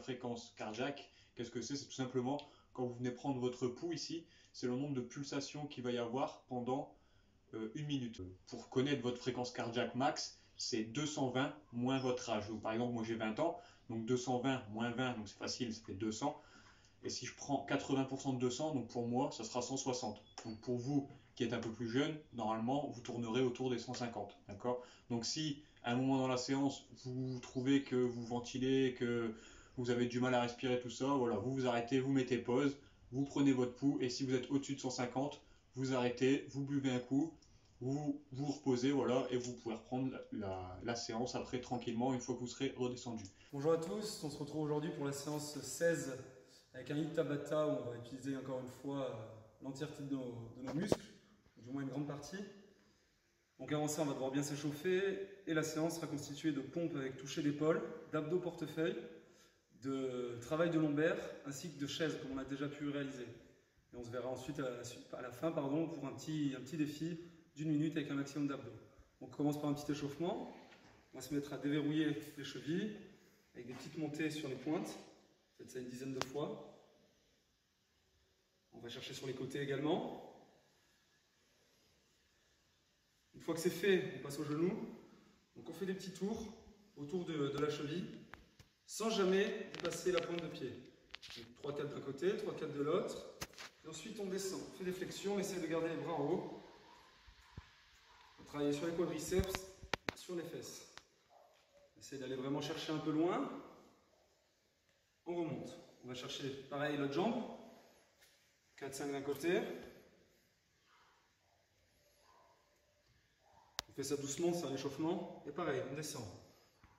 fréquence cardiaque, qu'est-ce que c'est? C'est tout simplement quand vous venez prendre votre pouls ici, c'est le nombre de pulsations qu'il va y avoir pendant 1 minute. Pour connaître votre fréquence cardiaque max, c'est 220 moins votre âge. Donc, par exemple, moi j'ai 20 ans, donc 220 moins 20, donc c'est facile, ça fait 200. Et si je prends 80% de 200, donc pour moi, ça sera 160. Donc pour vous qui êtes un peu plus jeune, normalement, vous tournerez autour des 150. D'accord? Donc si à un moment dans la séance, vous trouvez que vous ventilez, que vous avez du mal à respirer, tout ça, voilà, vous vous arrêtez, vous mettez pause, vous prenez votre pouls, et si vous êtes au-dessus de 150, vous arrêtez, vous buvez un coup, vous vous reposez, voilà, et vous pouvez reprendre la séance après tranquillement une fois que vous serez redescendu. Bonjour à tous, on se retrouve aujourd'hui pour la séance 16 avec un hit Tabata où on va utiliser encore une fois l'entièreté de nos muscles, du moins une grande partie. Donc avant ça, on va devoir bien s'échauffer et la séance sera constituée de pompes avec toucher d'épaule, d'abdos portefeuille, de travail de lombaire ainsi que de chaises comme on a déjà pu réaliser. Et on se verra ensuite à la fin pour un petit défi d'1 minute avec un maximum d'abdos. On commence par un petit échauffement. On va se mettre à déverrouiller les chevilles avec des petites montées sur les pointes. Faites ça une dizaine de fois. On va chercher sur les côtés également. Une fois que c'est fait, on passe au genou. Donc on fait des petits tours autour de la cheville sans jamais dépasser la pointe de pied. 3-4 d'un côté, 3-4 de l'autre. Et ensuite on descend, on fait des flexions, on essaie de garder les bras en haut. On va travailler sur les quadriceps, sur les fesses. On essaie d'aller vraiment chercher un peu loin. On remonte. On va chercher pareil l'autre jambe. 4-5 d'un côté. On fait ça doucement, c'est un échauffement. Et pareil, on descend.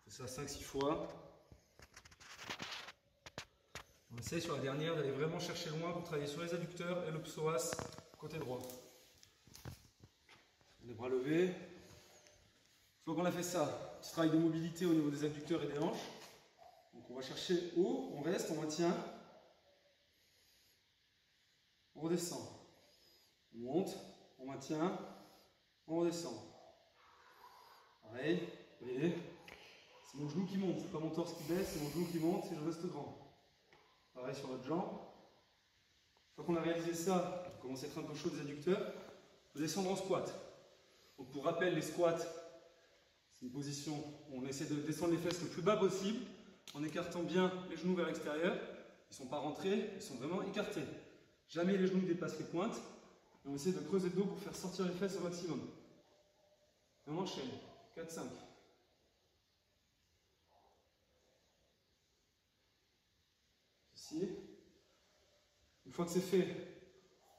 On fait ça 5-6 fois. On essaie sur la dernière d'aller vraiment chercher loin pour travailler sur les adducteurs et le psoas côté droit. Les bras levés. Une fois qu'on a fait ça, petit travail de mobilité au niveau des adducteurs et des hanches. Donc on va chercher haut, on reste, on maintient. On redescend. On monte, on maintient, on redescend. Pareil, vous voyez, c'est mon genou qui monte, c'est pas mon torse qui baisse, c'est mon genou qui monte et je reste grand. Pareil sur l'autre jambe. Une fois qu'on a réalisé ça, on commence à être un peu chaud des adducteurs, on va descendre en squat. Donc pour rappel, les squats, c'est une position où on essaie de descendre les fesses le plus bas possible en écartant bien les genoux vers l'extérieur. Ils ne sont pas rentrés, ils sont vraiment écartés. Jamais les genoux ne dépassent les pointes. Et on essaie de creuser le dos pour faire sortir les fesses au maximum. Et on enchaîne. 4-5. Ici. Une fois que c'est fait,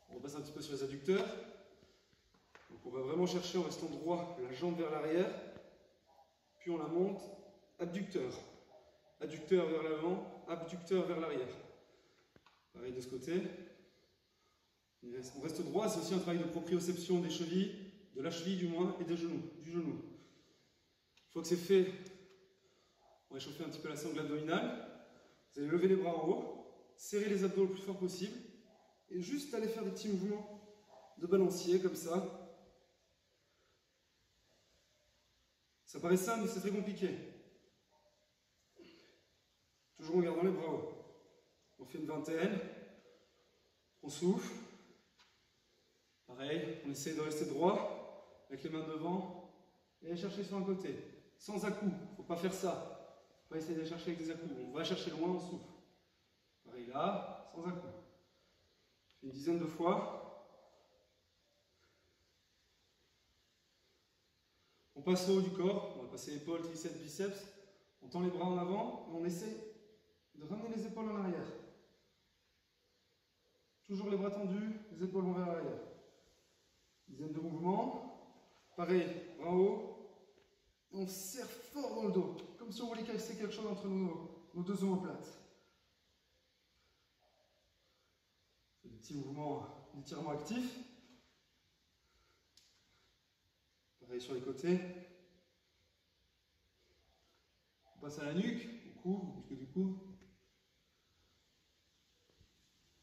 on repasse un petit peu sur les adducteurs. Donc on va vraiment chercher en restant droit la jambe vers l'arrière. Puis on la monte, abducteur. Adducteur vers l'avant, abducteur vers l'arrière. Pareil de ce côté. On reste droit, c'est aussi un travail de proprioception des chevilles, de la cheville du moins, et des genoux, du genou. Une fois que c'est fait, on va échauffer un petit peu la sangle abdominale. Vous allez lever les bras en haut, serrer les abdos le plus fort possible, et juste aller faire des petits mouvements de balancier comme ça. Ça paraît simple, mais c'est très compliqué. Toujours en gardant les bras hauts. On fait une vingtaine. On souffle. Pareil, on essaie de rester droit, avec les mains devant, et aller chercher sur un côté. Sans à-coups, il ne faut pas faire ça. Il ne faut pas essayer d'aller chercher avec des à-coups. On va chercher loin, on souffle. Pareil là, sans à-coups. Une dizaine de fois. On passe au haut du corps, on va passer épaules, triceps, biceps. On tend les bras en avant, et on essaie de ramener les épaules en arrière. Toujours les bras tendus, les épaules vont vers l'arrière. Dizaine de mouvements. Pareil, bras haut. On serre fort dans le dos, comme si on voulait casser quelque chose entre nos deux omoplates. Des petits mouvements d'étirement actif. Pareil sur les côtés. On passe à la nuque, au cou, au muscle du cou.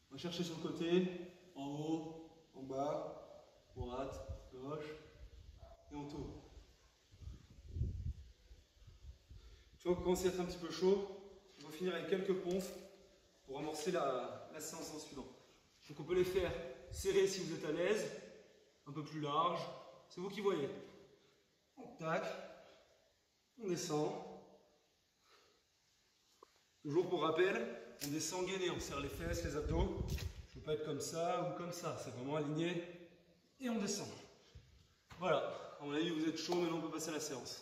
On va chercher sur le côté, en haut, en bas, droite, gauche, et on tourne. Une fois qu'on commence à être un petit peu chaud, on va finir finir avec quelques pompes pour amorcer la séance en suivant. Donc on peut les faire serrés si vous êtes à l'aise, un peu plus large, c'est vous qui voyez. On tac, on descend. Toujours pour rappel, on descend gainé, on serre les fesses, les abdos. Je ne veux pas être comme ça ou comme ça, c'est vraiment aligné et on descend. Voilà, à mon avis vous êtes chaud, maintenant on peut passer à la séance.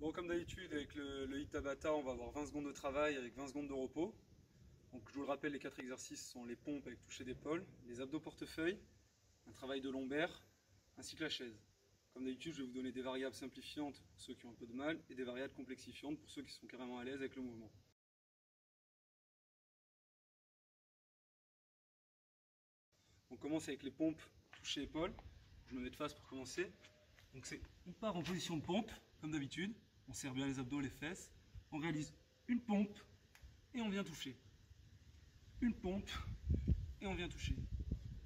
Bon, comme d'habitude, avec le HIIT Tabata, on va avoir 20 secondes de travail avec 20 secondes de repos. Donc, je vous le rappelle, les 4 exercices sont les pompes avec toucher d'épaule, les abdos portefeuille, un travail de lombaire, ainsi que la chaise. Comme d'habitude, je vais vous donner des variables simplifiantes pour ceux qui ont un peu de mal et des variables complexifiantes pour ceux qui sont carrément à l'aise avec le mouvement. On commence avec les pompes toucher épaule. Je me mets de face pour commencer. Donc, on part en position de pompe, comme d'habitude. On serre bien les abdos, les fesses. On réalise une pompe et on vient toucher. Une pompe et on vient toucher.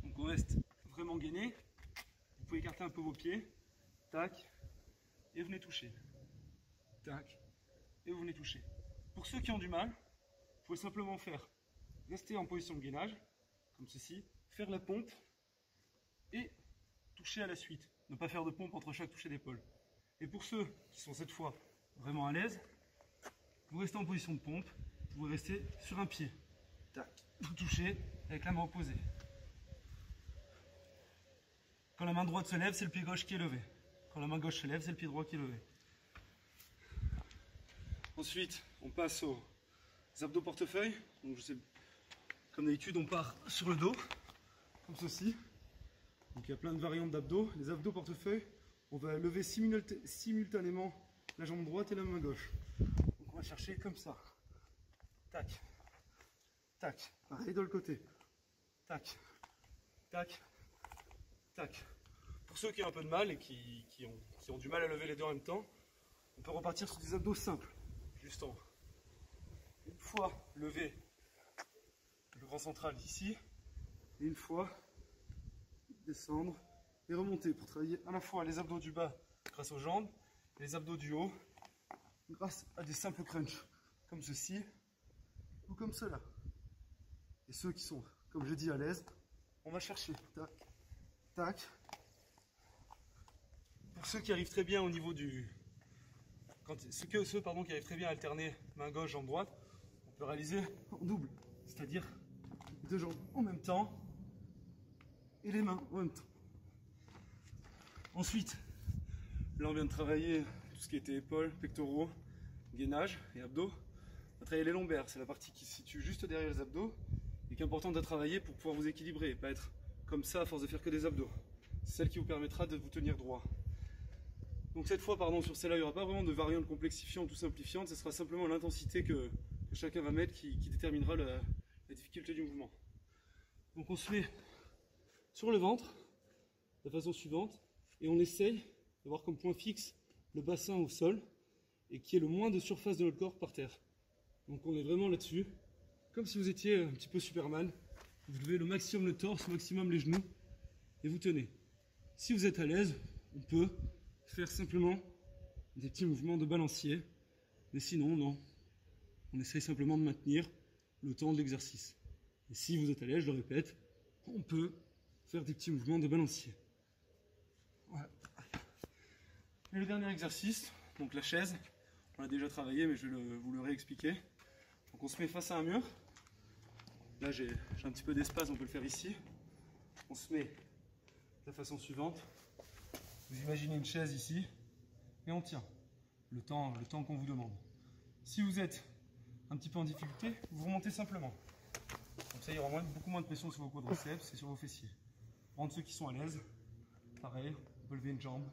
Donc on reste vraiment gainé. Vous pouvez écarter un peu vos pieds. Tac. Et vous venez toucher. Tac. Et vous venez toucher. Pour ceux qui ont du mal, vous pouvez simplement rester en position de gainage, comme ceci, faire la pompe et toucher à la suite. Ne pas faire de pompe entre chaque toucher d'épaule. Et pour ceux qui sont cette fois vraiment à l'aise, vous restez en position de pompe, vous restez sur un pied. Tac. Vous touchez avec la main opposée. Quand la main droite se lève, c'est le pied gauche qui est levé. Quand la main gauche se lève, c'est le pied droit qui est levé. Ensuite, on passe aux abdos portefeuille. Donc, comme d'habitude, on part sur le dos, comme ceci. Donc il y a plein de variantes d'abdos. Les abdos portefeuille, on va lever simultanément la jambe droite et la main gauche. Donc on va chercher comme ça. Tac. Tac. Pareil de l'autre côté. Tac. Tac. Tac. Pour ceux qui ont un peu de mal et qui ont du mal à lever les deux en même temps, on peut repartir sur des abdos simples. Juste en haut. Une fois levé le grand central ici, et une fois descendre et remonter pour travailler à la fois les abdos du bas grâce aux jambes et les abdos du haut grâce à des simples crunchs comme ceci ou comme cela. Et ceux qui sont, comme je dis, à l'aise, on va chercher. Tac, tac. Pour ceux qui arrivent très bien au niveau du... Ceux qui arrivent très bien à alterner main gauche, jambe droite, on peut réaliser en double, c'est-à-dire deux jambes en même temps et les mains en même temps. Ensuite, là on vient de travailler tout ce qui était épaules, pectoraux, gainage et abdos. On va travailler les lombaires, c'est la partie qui se situe juste derrière les abdos et qui est importante à travailler pour pouvoir vous équilibrer et pas être comme ça à force de faire que des abdos. C'est celle qui vous permettra de vous tenir droit. Donc cette fois, sur celle-là, il n'y aura pas vraiment de variante complexifiante ou simplifiante, ce sera simplement l'intensité que chacun va mettre qui déterminera la difficulté du mouvement. Donc on se met sur le ventre, de la façon suivante, et on essaye d'avoir comme point fixe le bassin au sol, et qu'il y ait le moins de surface de notre corps par terre. Donc on est vraiment là-dessus, comme si vous étiez un petit peu Superman. Vous levez le maximum le torse, maximum les genoux, et vous tenez. Si vous êtes à l'aise, on peut faire simplement des petits mouvements de balancier, mais sinon, non. On essaye simplement de maintenir le temps de l'exercice. Et si vous êtes à l'aise, je le répète, on peut faire des petits mouvements de balancier. Voilà. Et le dernier exercice, donc la chaise, on l'a déjà travaillé, mais je vais vous le réexpliquer. Donc on se met face à un mur. Là j'ai un petit peu d'espace, on peut le faire ici. On se met de la façon suivante. Vous imaginez une chaise ici, et on tient le temps qu'on vous demande. Si vous êtes un petit peu en difficulté, vous remontez simplement. Comme ça, il y aura beaucoup moins de pression sur vos quadriceps et sur vos fessiers. Pour ceux qui sont à l'aise, pareil, on peut lever une jambe,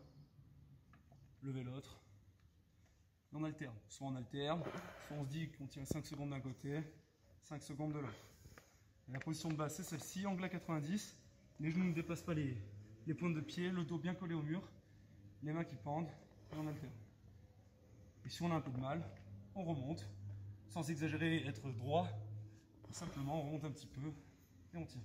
lever l'autre. Et on alterne. Soit on alterne, soit on se dit qu'on tient 5 secondes d'un côté, 5 secondes de l'autre. La position de base, c'est celle-ci, angle à 90. Les genoux ne dépassent pas les pointes de pied, le dos bien collé au mur, les mains qui pendent, et on alterne. Et si on a un peu de mal, on remonte, sans exagérer et être droit, simplement on remonte un petit peu et on tient.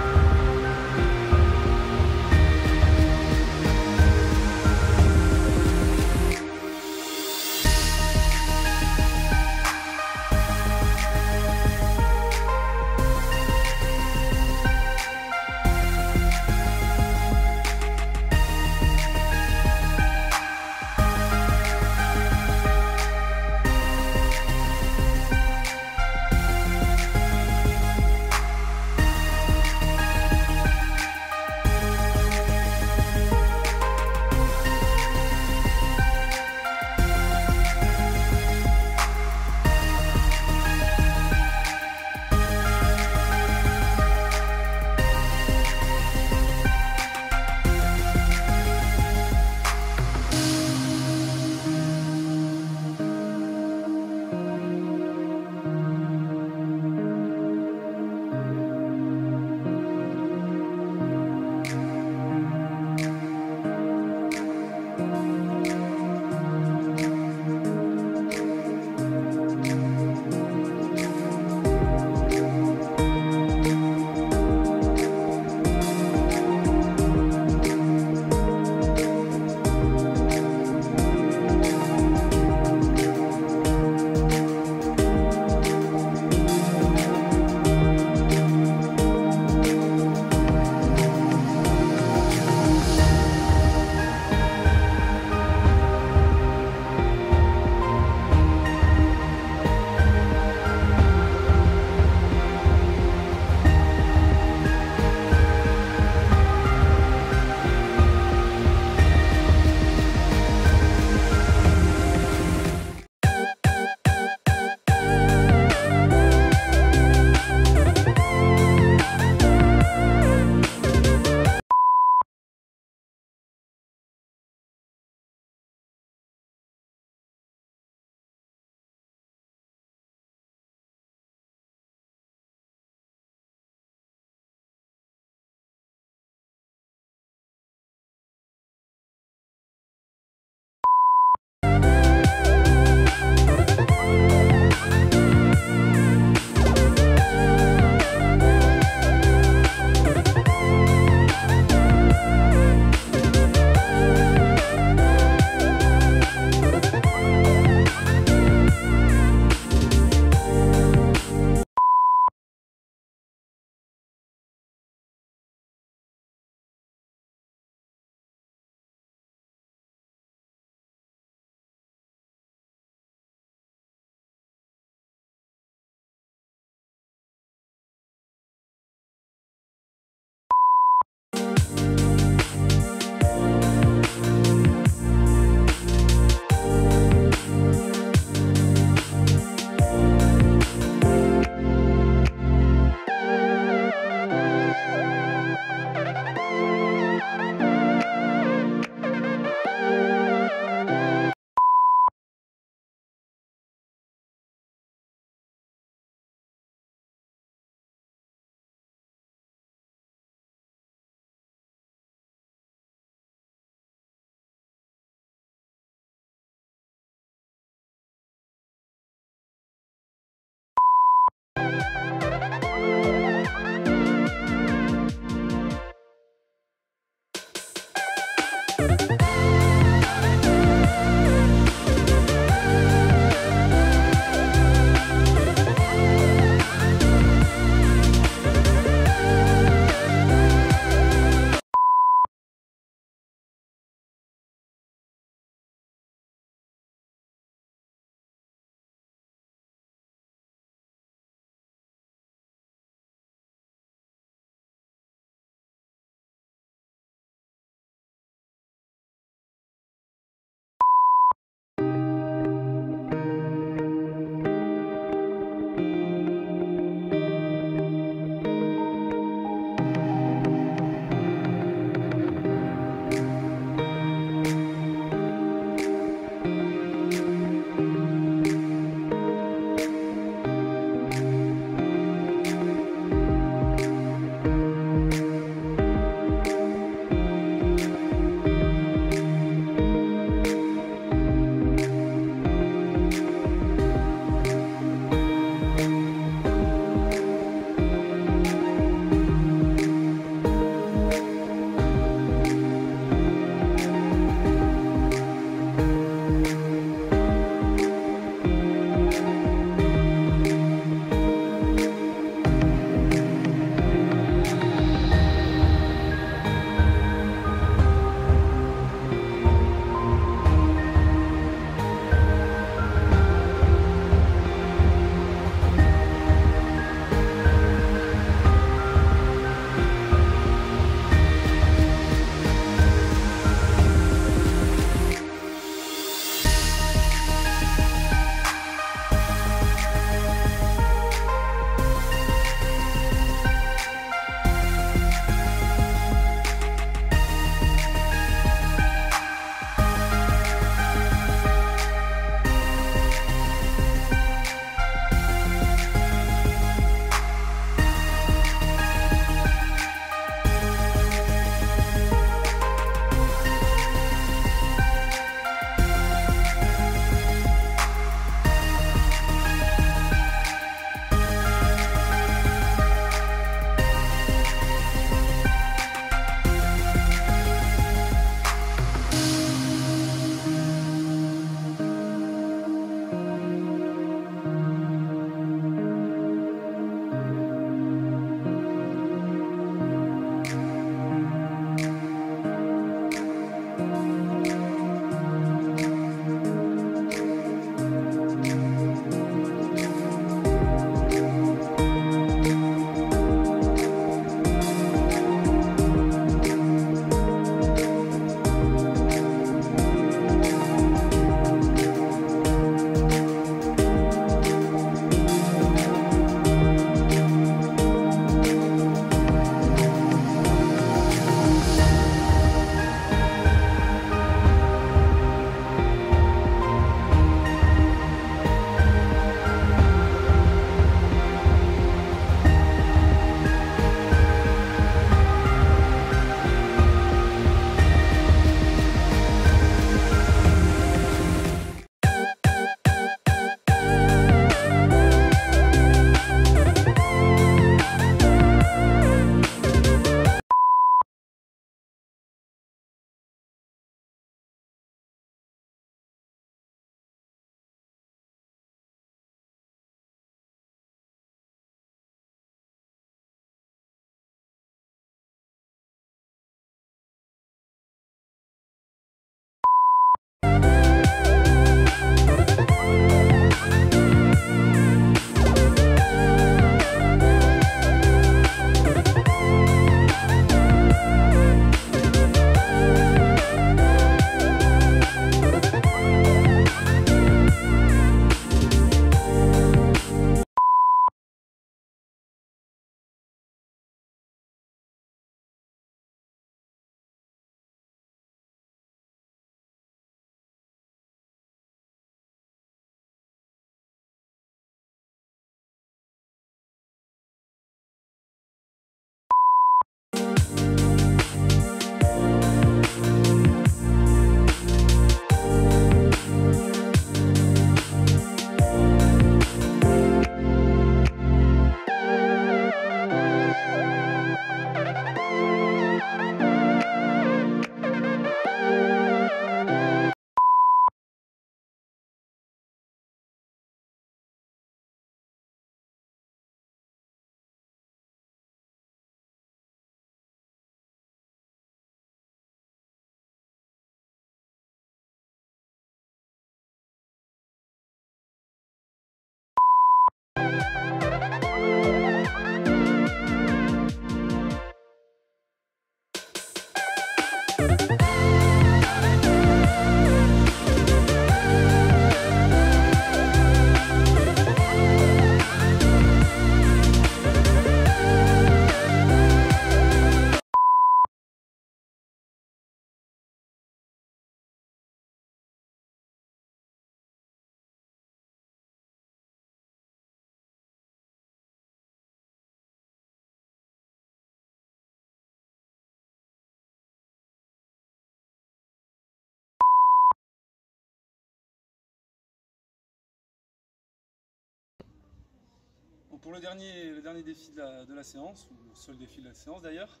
pour le dernier défi de la séance, ou le seul défi de la séance d'ailleurs,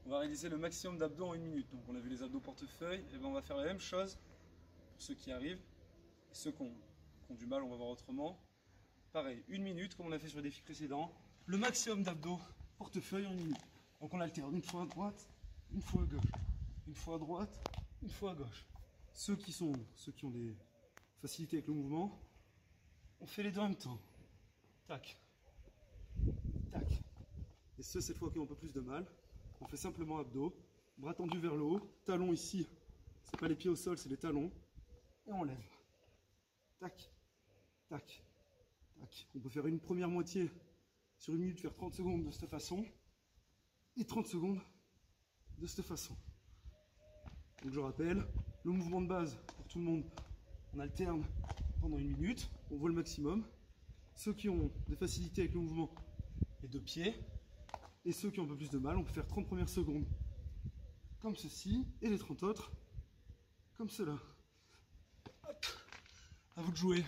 on va réaliser le maximum d'abdos en 1 minute. Donc on a vu les abdos portefeuille, et ben on va faire la même chose pour ceux qui arrivent. Et ceux qui ont du mal, on va voir autrement. Pareil, 1 minute comme on a fait sur le défi précédent. Le maximum d'abdos portefeuille en 1 minute. Donc on alterne une fois à droite, une fois à gauche. Une fois à droite, une fois à gauche. Ceux qui ont des facilités avec le mouvement, on fait les deux en même temps. Tac. Tac. Et ceux cette fois qui ont un peu plus de mal, on fait simplement abdos, bras tendus vers le haut, talons ici, c'est pas les pieds au sol, c'est les talons, et on lève. Tac, tac, tac. On peut faire une première moitié sur 1 minute, faire 30 secondes de cette façon, et 30 secondes de cette façon. Donc je rappelle, le mouvement de base pour tout le monde, on alterne pendant 1 minute, on voit le maximum. Ceux qui ont des facilités avec le mouvement, les 2 pieds, et ceux qui ont un peu plus de mal, on peut faire 30 premières secondes comme ceci, et les 30 autres comme cela. Hop. À vous de jouer.